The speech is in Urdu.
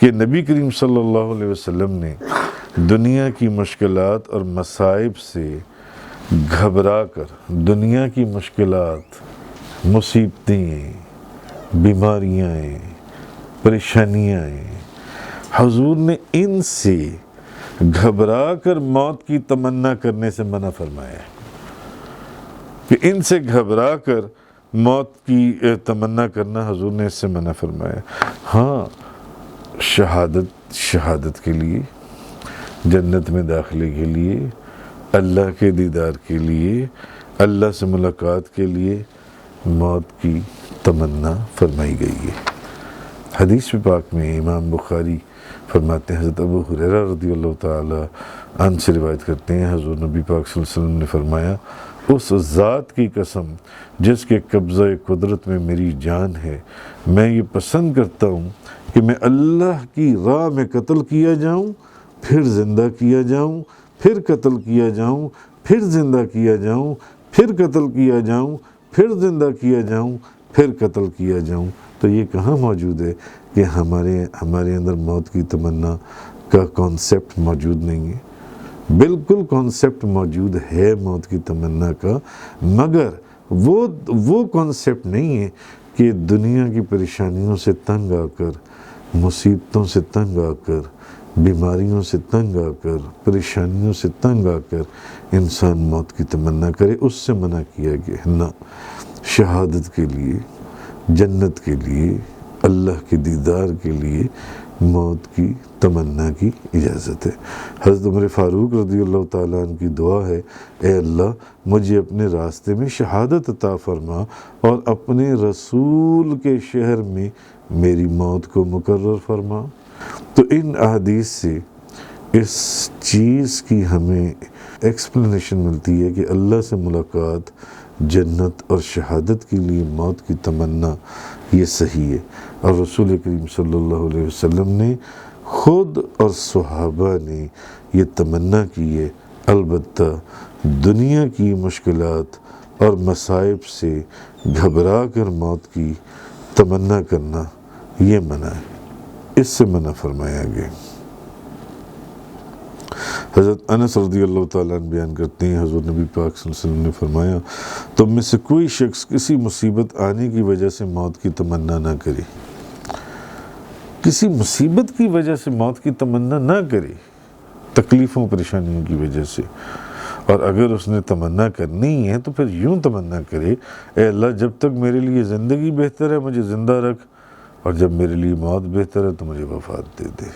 کہ نبی کریم صلی اللہ علیہ وسلم نے دنیا کی مشکلات اور مصائب سے گھبرا کر، دنیا کی مشکلات، مصیبتیں، بیماریاں، پریشانیاں، حضور نے ان سے گھبرا کر موت کی تمنا کرنے سے منع فرمایا ہے، کہ ان سے گھبرا کر موت کی تمنا کرنا حضور نے اس سے منع فرمایا۔ ہاں، شہادت کے لیے، جنت میں داخلے کے لیے، اللہ کے دیدار کے لیے، اللہ سے ملاقات کے لیے موت کی تمنا فرمائی گئی ہے۔ حدیث پاک میں امام بخاری فرماتے ہیں، حضرت ابو ہریرہ رضی اللہ تعالی عنہ سے روایت کرتے ہیں، حضور نبی پاک صلی اللہ علیہ وسلم نے فرمایا، اس ذات کی قسم جس کے قبضہ قدرت میں میری جان ہے، میں یہ پسند کرتا ہوں کہ میں اللہ کی راہ میں قتل کیا جاؤں، پھر زندہ کیا جاؤں، پھر قتل کیا جاؤں، پھر زندہ کیا جاؤں، پھر قتل کیا جاؤں، پھر زندہ کیا جاؤں، پھر قتل کیا جاؤں۔ تو یہ کہاں موجود ہے کہ ہمارے اندر موت کی تمنا کا کانسیپٹ موجود نہیں ہے؟ بالکل کانسیپٹ موجود ہے موت کی تمنا کا، مگر وہ کانسیپٹ نہیں ہے کہ دنیا کی پریشانیوں سے تنگ آ کر، مصیبتوں سے تنگ آ کر، بیماریوں سے تنگ آ کر، پریشانیوں سے تنگ آ کر انسان موت کی تمنا کرے، اس سے منع کیا گیا۔ نہ، شہادت کے لیے، جنت کے لیے، اللہ کے دیدار کے لیے موت کی تمنا کی اجازت ہے۔ حضرت عمر فاروق رضی اللہ تعالیٰ عنہ کی دعا ہے، اے اللہ مجھے اپنے راستے میں شہادت عطا فرما اور اپنے رسول کے شہر میں میری موت کو مقرر فرما۔ تو ان احادیث سے اس چیز کی ہمیں ایکسپلینیشن ملتی ہے کہ اللہ سے ملاقات، جنت اور شہادت کے لیے موت کی تمنا یہ صحیح ہے، اور رسول کریم صلی اللہ علیہ وسلم نے خود اور صحابہ نے یہ تمنا کی ہے۔ البتہ دنیا کی مشکلات اور مصائب سے گھبرا کر موت کی تمنا کرنا یہ منع ہے، اس سے منع فرمایا گیا۔ حضرت انس رضی اللہ تعالیٰ عنہ بیان کرتے ہیں، حضور نبی پاک صلی اللہ علیہ وسلم نے فرمایا، تم میں سے کوئی شخص کسی مصیبت آنے کی وجہ سے موت کی تمنا نہ کرے، کسی مصیبت کی وجہ سے موت کی تمنا نہ کرے، تکلیفوں پریشانیوں کی وجہ سے، اور اگر اس نے تمنا کرنی ہے تو پھر یوں تمنا کرے، اے اللہ جب تک میرے لیے زندگی بہتر ہے مجھے زندہ رکھ، اور جب میرے لیے موت بہتر ہے تو مجھے وفات دے دے۔